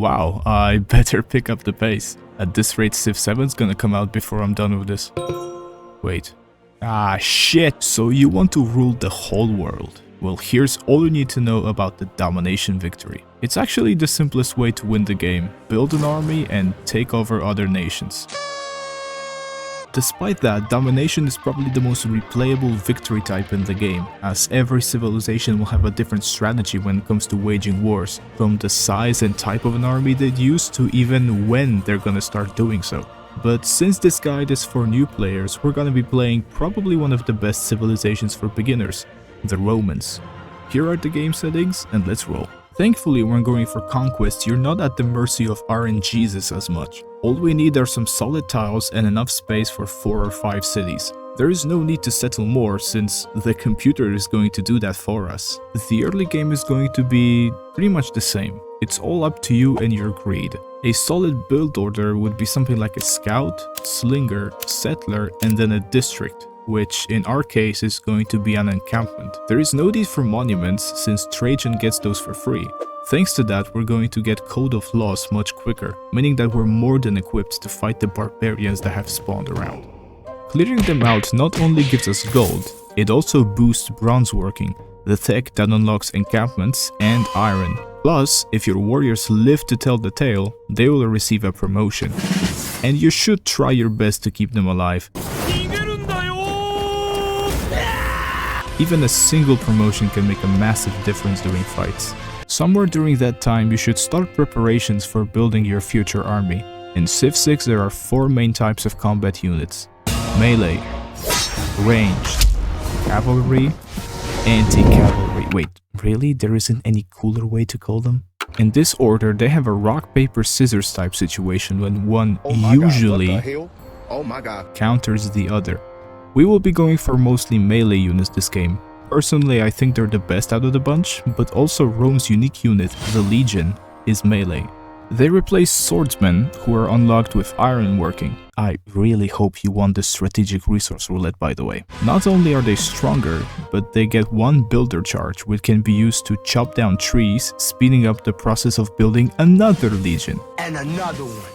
Wow, I better pick up the pace. At this rate, Civ 7's gonna come out before I'm done with this. Wait. Ah, shit! So you want to rule the whole world? Well, here's all you need to know about the domination victory. It's actually the simplest way to win the game. Build an army and take over other nations. Despite that, domination is probably the most replayable victory type in the game, as every civilization will have a different strategy when it comes to waging wars, from the size and type of an army they'd use to even when they're gonna start doing so. But since this guide is for new players, we're gonna be playing probably one of the best civilizations for beginners, the Romans. Here are the game settings, and let's roll. Thankfully, when going for conquest, you're not at the mercy of RNGs as much. All we need are some solid tiles and enough space for 4 or 5 cities. There is no need to settle more since the computer is going to do that for us. The early game is going to be pretty much the same. It's all up to you and your greed. A solid build order would be something like a scout, slinger, settler, and then a district, which in our case is going to be an encampment. There is no need for monuments since Trajan gets those for free. Thanks to that, we're going to get Code of Laws much quicker, meaning that we're more than equipped to fight the barbarians that have spawned around. Clearing them out not only gives us gold, it also boosts bronze working, the tech that unlocks encampments, and iron. Plus, if your warriors live to tell the tale, they will receive a promotion. And you should try your best to keep them alive. Even a single promotion can make a massive difference during fights. Somewhere during that time, you should start preparations for building your future army. In Civ 6 there are 4 main types of combat units: melee, ranged, cavalry, anti-cavalry. Wait, really? There isn't any cooler way to call them? In this order, they have a rock, paper, scissors type situation when one usually counters the other. We will be going for mostly melee units this game. Personally, I think they're the best out of the bunch, but also Rome's unique unit, the Legion, is melee. They replace swordsmen, who are unlocked with iron working. I really hope you won the strategic resource roulette, by the way. Not only are they stronger, but they get 1 builder charge, which can be used to chop down trees, speeding up the process of building another legion. And another one.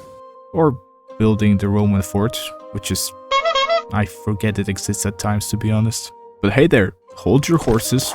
Or building the Roman fort, which is... I forget it exists at times, to be honest. But hey there, hold your horses.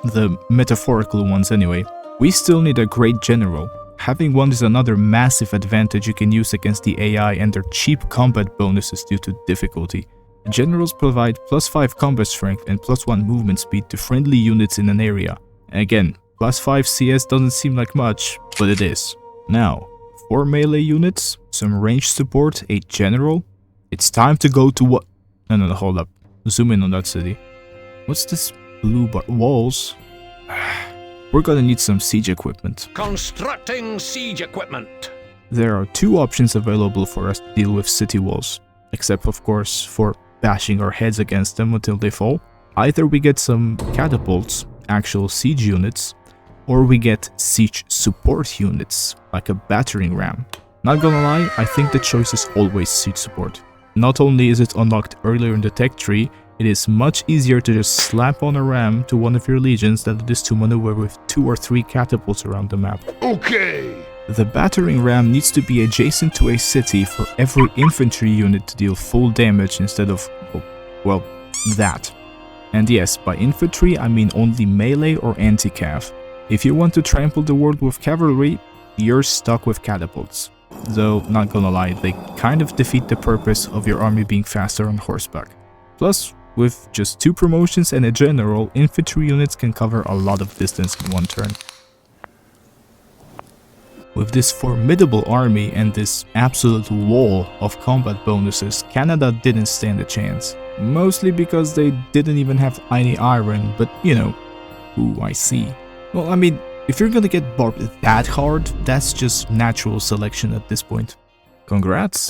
The metaphorical ones anyway. We still need a great general. Having one is another massive advantage you can use against the AI and their cheap combat bonuses due to difficulty. Generals provide +5 combat strength and +1 movement speed to friendly units in an area. Again, +5 CS doesn't seem like much, but it is. Now, 4 melee units, some range support, a general. It's time to go to what? No, hold up. Zoom in on that city. What's this blue bar? Walls? We're gonna need some siege equipment. Constructing siege equipment. There are 2 options available for us to deal with city walls, except of course for bashing our heads against them until they fall. Either we get some catapults, actual siege units, or we get siege support units, like a battering ram. Not gonna lie, I think the choice is always siege support. Not only is it unlocked earlier in the tech tree, it is much easier to just slap on a ram to one of your legions than it is to maneuver with 2 or 3 catapults around the map. Okay! The battering ram needs to be adjacent to a city for every infantry unit to deal full damage instead of, well, that. And yes, by infantry I mean only melee or anti-cav. If you want to trample the world with cavalry, you're stuck with catapults. Though, not gonna lie, they kind of defeat the purpose of your army being faster on horseback. Plus, with just 2 promotions and a general, infantry units can cover a lot of distance in one turn. With this formidable army and this absolute wall of combat bonuses, Canada didn't stand a chance. Mostly because they didn't even have any iron, but you know, ooh, I see. Well, I mean, if you're gonna get barbed that hard, that's just natural selection at this point. Congrats!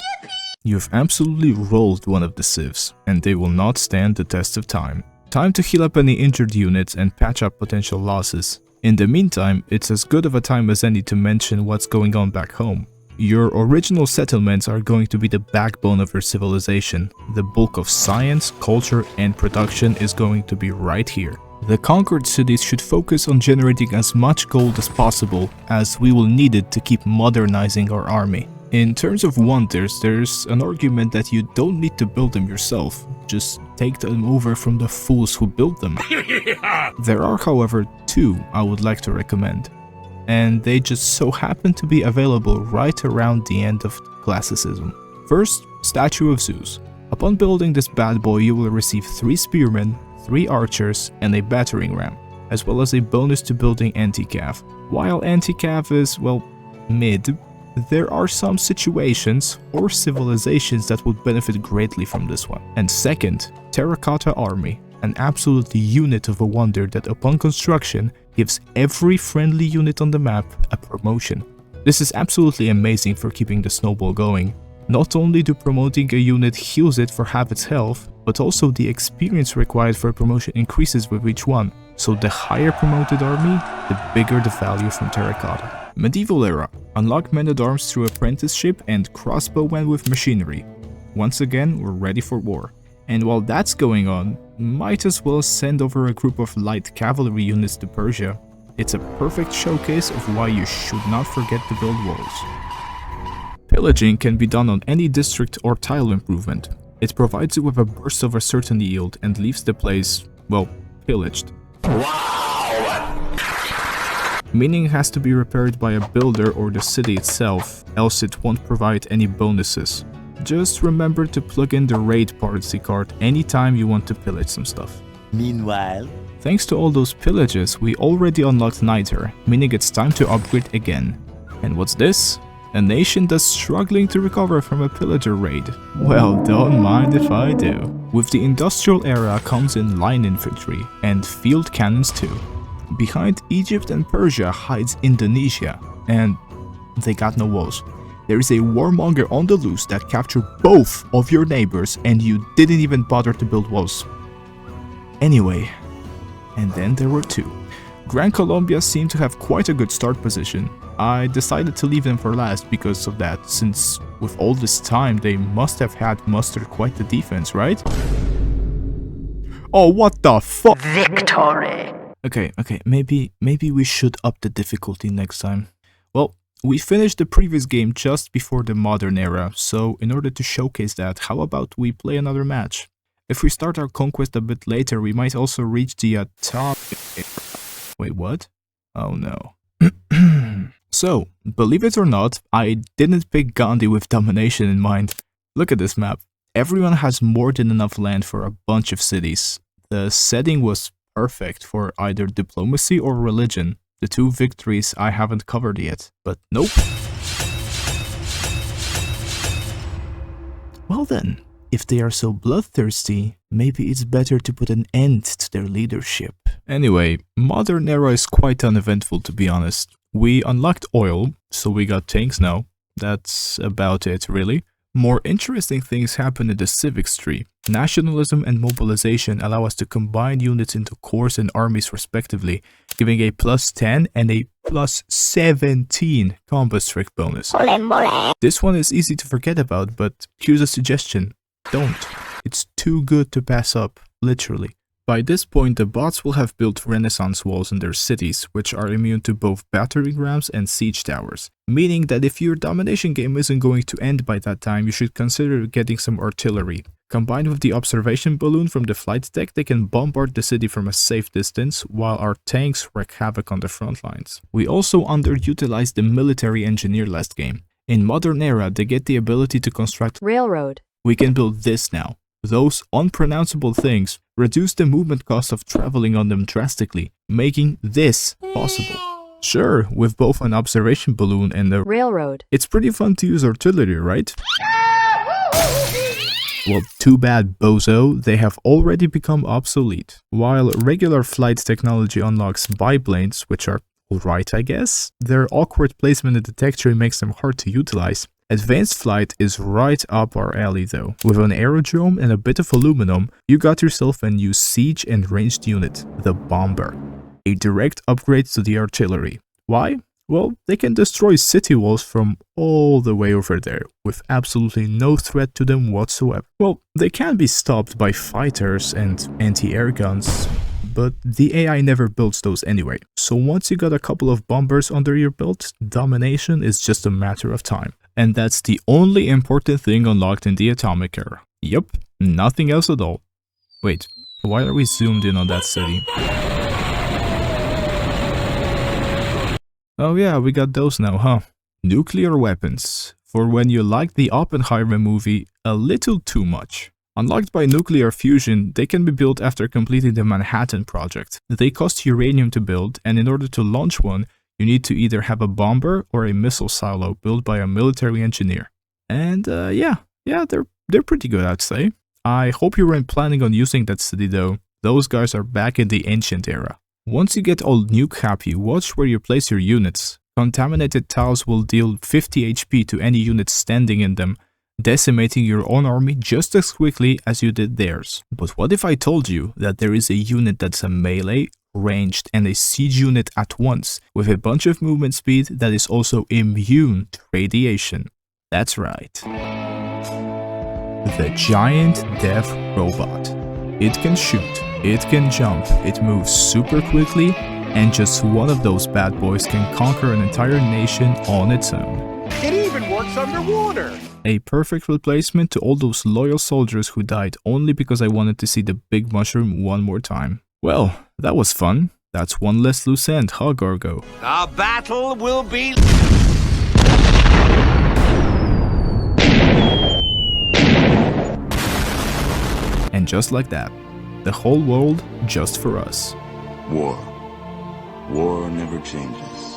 You've absolutely rolled one of the civs, and they will not stand the test of time. Time to heal up any injured units and patch up potential losses. In the meantime, it's as good of a time as any to mention what's going on back home. Your original settlements are going to be the backbone of your civilization. The bulk of science, culture, and production is going to be right here. The conquered cities should focus on generating as much gold as possible, as we will need it to keep modernizing our army. In terms of wonders, there's an argument that you don't need to build them yourself, just take them over from the fools who built them. There are, however, two I would like to recommend, and they just so happen to be available right around the end of classicism. First, Statue of Zeus. Upon building this bad boy, you will receive 3 spearmen, 3 archers, and a battering ram, as well as a bonus to building anti-cav. While anti-cav is, well, mid, there are some situations or civilizations that would benefit greatly from this one. And second, Terracotta Army, an absolute unit of a wonder that upon construction gives every friendly unit on the map a promotion. This is absolutely amazing for keeping the snowball going. Not only do promoting a unit heals it for half its health, but also the experience required for a promotion increases with each one. So the higher promoted army, the bigger the value from Terracotta. Medieval era. Unlock men-at-arms through apprenticeship and crossbowmen with machinery. Once again, we're ready for war. And while that's going on, might as well send over a group of light cavalry units to Persia. It's a perfect showcase of why you should not forget to build walls. Pillaging can be done on any district or tile improvement. It provides you with a burst of a certain yield and leaves the place, well, pillaged. Meaning it has to be repaired by a builder or the city itself, else it won't provide any bonuses. Just remember to plug in the raid party card anytime you want to pillage some stuff. Meanwhile, thanks to all those pillages, we already unlocked Niter, meaning it's time to upgrade again. And what's this? A nation that's struggling to recover from a pillager raid. Well, don't mind if I do. With the industrial era comes in line infantry and field cannons too. Behind Egypt and Persia hides Indonesia, and they got no walls. There is a warmonger on the loose that captured both of your neighbors and you didn't even bother to build walls. Anyway, and then there were 2. Gran Colombia seemed to have quite a good start position. I decided to leave them for last because of that, since with all this time they must have had mustered quite the defense, right? Oh, what the fuck? Victory! Okay, maybe we should up the difficulty next time. Well, we finished the previous game just before the modern era, so in order to showcase that, how about we play another match? If we start our conquest a bit later, we might also reach the top... Wait, what? Oh no. So, believe it or not, I didn't pick Gandhi with domination in mind. Look at this map. Everyone has more than enough land for a bunch of cities. The setting was perfect for either diplomacy or religion. The 2 victories I haven't covered yet, but nope. Well then, if they are so bloodthirsty, maybe it's better to put an end to their leadership. Anyway, modern era is quite uneventful to be honest. We unlocked oil, so we got tanks now. That's about it really. More interesting things happen in the civics tree. Nationalism and mobilization allow us to combine units into corps and armies respectively, giving a +10 and a +17 combat strength bonus. This one is easy to forget about, but here's a suggestion. Don't. It's too good to pass up, literally. By this point, the bots will have built Rennesaince walls in their cities, which are immune to both battering rams and siege towers. Meaning that if your domination game isn't going to end by that time, you should consider getting some artillery. Combined with the observation balloon from the flight deck, they can bombard the city from a safe distance, while our tanks wreak havoc on the front lines. We also underutilized the military engineer last game. In modern era, they get the ability to construct Railroad. We can build this now. Those unpronounceable things reduce the movement cost of traveling on them drastically, making this possible. Sure, with both an observation balloon and a Railroad. It's pretty fun to use artillery, right? Well, too bad, bozo, they have already become obsolete. While regular flight technology unlocks biplanes, which are alright I guess, their awkward placement in the texture makes them hard to utilize. Advanced flight is right up our alley though. With an aerodrome and a bit of aluminum, you got yourself a new siege and ranged unit, the Bomber. A direct upgrade to the artillery. Why? Well, they can destroy city walls from all the way over there, with absolutely no threat to them whatsoever. Well, they can be stopped by fighters and anti-air guns, but the AI never builds those anyway. So once you got a couple of bombers under your belt, domination is just a matter of time. And that's the only important thing unlocked in the atomic era. Yup, nothing else at all. Wait, why are we zoomed in on that city? Oh yeah, we got those now, huh? Nuclear weapons. For when you like the Oppenheimer movie a little too much. Unlocked by nuclear fusion, they can be built after completing the Manhattan Project. They cost uranium to build, and in order to launch one, you need to either have a bomber or a missile silo built by a military engineer. And yeah, they're pretty good, I'd say. I hope you weren't planning on using that city though. Those guys are back in the ancient era. Once you get all nuke happy, watch where you place your units. Contaminated tiles will deal 50 HP to any unit standing in them, decimating your own army just as quickly as you did theirs. But what if I told you that there is a unit that's a melee, ranged, and a siege unit at once, with a bunch of movement speed that is also immune to radiation? That's right. The Giant Death Robot. It can shoot, it can jump, it moves super quickly, and just one of those bad boys can conquer an entire nation on its own. It even works underwater. A perfect replacement to all those loyal soldiers who died only because I wanted to see the big mushroom one more time. Well, that was fun. That's one less loose end, huh, Gargo? The battle will be... And just like that, the whole world just for us. War. War never changes.